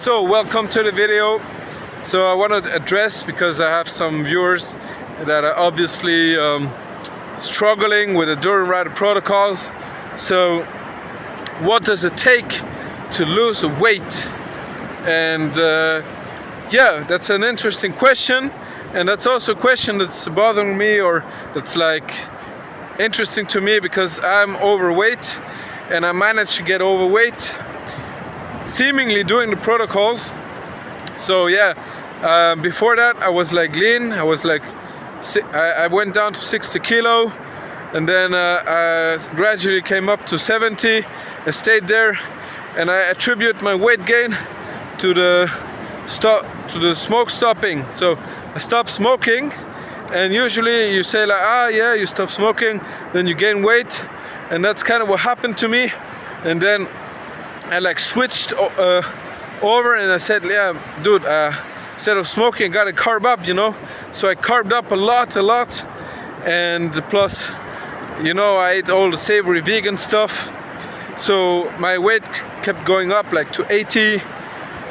So welcome to the video. So I want to address, because I have some viewers that are obviously struggling with the Endurance Rider protocols. So what does it take to lose weight? And yeah, that's an interesting question, and that's also a question that's bothering me, or that's like interesting to me, because I'm overweight and I managed to get overweight seemingly doing the protocols. So yeah, before that I was like lean. I was like, I went down to 60 kilo, and then I gradually came up to 70. I stayed there, and I attribute my weight gain to the smoke stopping. So I stopped smoking, and usually you say like, yeah, you stop smoking, then you gain weight, and that's kind of what happened to me. And then I like switched over, and I said, yeah, dude, instead of smoking, I gotta carb up, you know. So I carbed up a lot, and plus, you know, I ate all the savory vegan stuff. So my weight kept going up like to 80,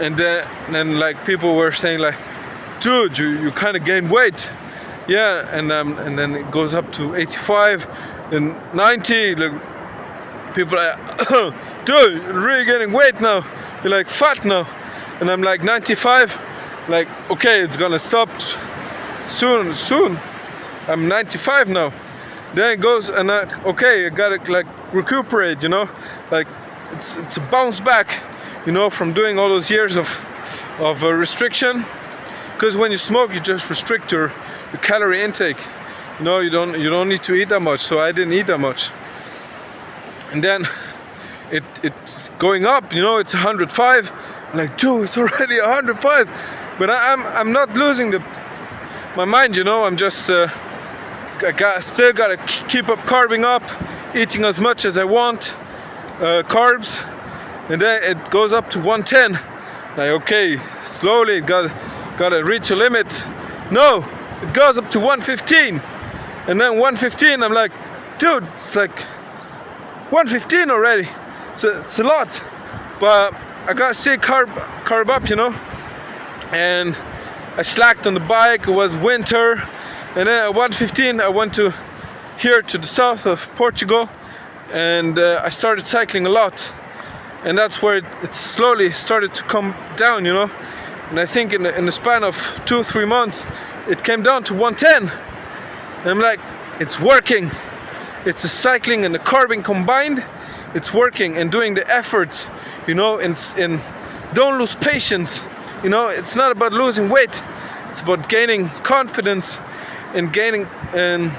and then like people were saying like, dude, you kind of gained weight. Yeah, and then it goes up to 85 and 90. Like, people are like, dude, you're really getting weight now. You're like fat now. And I'm like 95. Like, okay, it's gonna stop soon. I'm 95 now. Then it goes, and okay, I gotta like recuperate, you know. Like it's a bounce back, you know, from doing all those years of restriction. Because when you smoke, you just restrict your calorie intake. You know, you don't need to eat that much. So I didn't eat that much. And then it's going up, you know, it's 105. I'm like, dude, it's already 105. But I'm not losing my mind, you know. I'm just still gotta keep up carbing up, eating as much as I want, carbs, and then it goes up to 110. Like, okay, slowly it gotta reach a limit. No, it goes up to 115, and then 115. I'm like, dude, it's like 115 already. So it's a lot, but I gotta stay carb up, you know. And I slacked on the bike. It was winter, and then at 115 I went here to the south of Portugal, and I started cycling a lot, and that's where it slowly started to come down, you know. And I think in the span of 2-3 months it came down to 110. And I'm like, it's working. It's the cycling and the carbing combined. It's working, and doing the effort, you know, and don't lose patience. You know, it's not about losing weight. It's about gaining confidence and gaining, and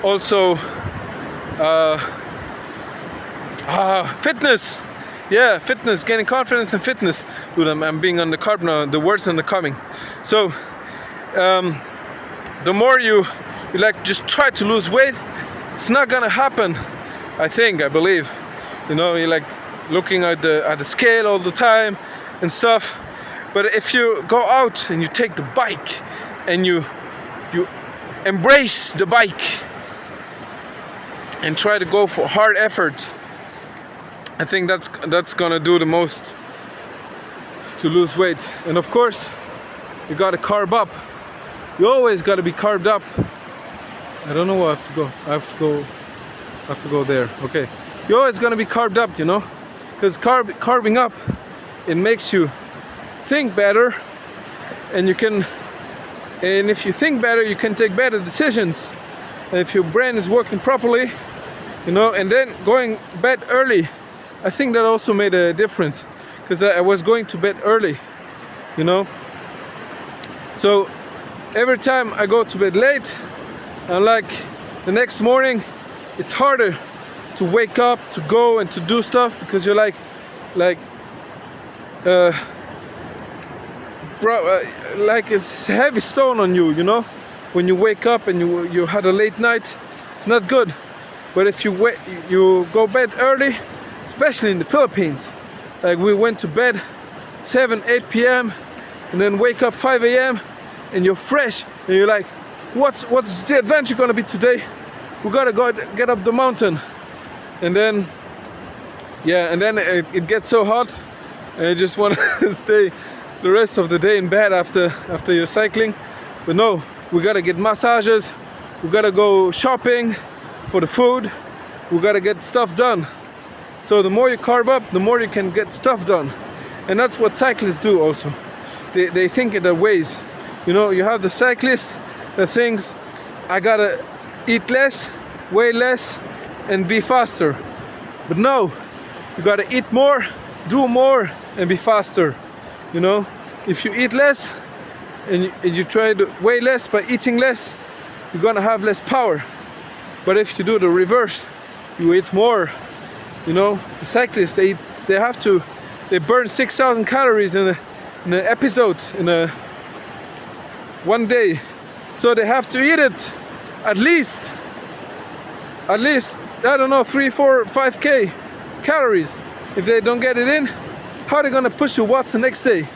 also fitness. Yeah, fitness, gaining confidence and fitness. Dude, I'm being on the carb now. The words are not coming. So the more you like just try to lose weight, it's not gonna happen. I believe, you know, you're like looking at the scale all the time and stuff. But if you go out and you take the bike and you embrace the bike and try to go for hard efforts, I think that's gonna do the most to lose weight. And of course, you gotta carb up. You always gotta be carved up. I don't know where I have to go. I have to go there. Okay. You're always gonna be carved up, you know, because carving up, it makes you think better, and if you think better, you can take better decisions. And if your brain is working properly, you know, and then going to bed early, I think that also made a difference, because I was going to bed early, you know. So every time I go to bed late, and like the next morning, it's harder to wake up, to go and to do stuff, because you're like it's a heavy stone on you, you know. When you wake up and you had a late night, it's not good. But if you go bed early, especially in the Philippines, like we went to bed 7-8 p.m. and then wake up 5 a.m. and you're fresh, and you're like, what's the adventure gonna be today? We gotta go get up the mountain. And then yeah, and then it gets so hot and you just want to stay the rest of the day in bed after you're cycling. But no, we gotta get massages, we gotta go shopping for the food, we gotta get stuff done. So the more you carb up, the more you can get stuff done. And that's what cyclists do also. They think in their ways. You know, you have the cyclists that thinks, I gotta eat less, weigh less, and be faster. But no, you gotta eat more, do more, and be faster. You know, if you eat less and you try to weigh less by eating less, you're gonna have less power. But if you do the reverse, you eat more. You know, the cyclists, they burn 6,000 calories in an episode, in one day. So they have to eat it at least, I don't know, 3, 4, 5K calories. If they don't get it in, how are they gonna push the watts the next day?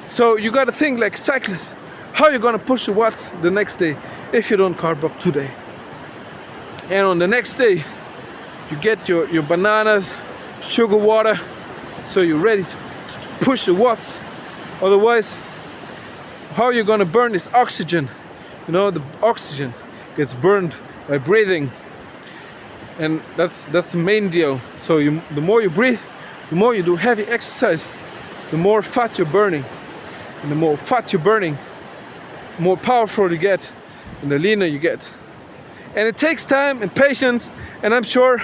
So you gotta think like cyclists. How are you gonna push the watts the next day if you don't carb up today? And on the next day, you get your bananas, sugar water, so you're ready to push the watts. Otherwise, how are you gonna burn this oxygen? You know, the oxygen gets burned by breathing, and that's the main deal. So the more you breathe, the more you do heavy exercise, the more fat you're burning. And the more fat you're burning, the more powerful you get, and the leaner you get. And it takes time and patience, and I'm sure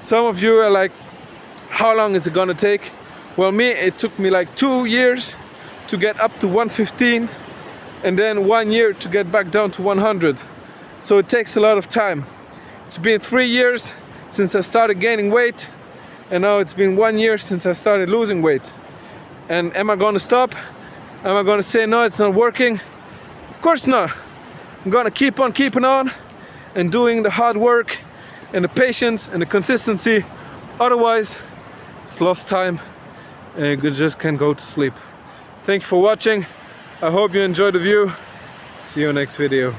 some of you are like, how long is it gonna take? Well, it took me like 2 years to get up to 115, and then 1 year to get back down to 100. So it takes a lot of time. It's been 3 years since I started gaining weight, and now it's been 1 year since I started losing weight. And am I gonna stop? Am I gonna say, no, it's not working? Of course not. I'm gonna keep on keeping on and doing the hard work and the patience and the consistency. Otherwise, it's lost time and you just can go to sleep. Thank you for watching. I hope you enjoyed the view. See you next video.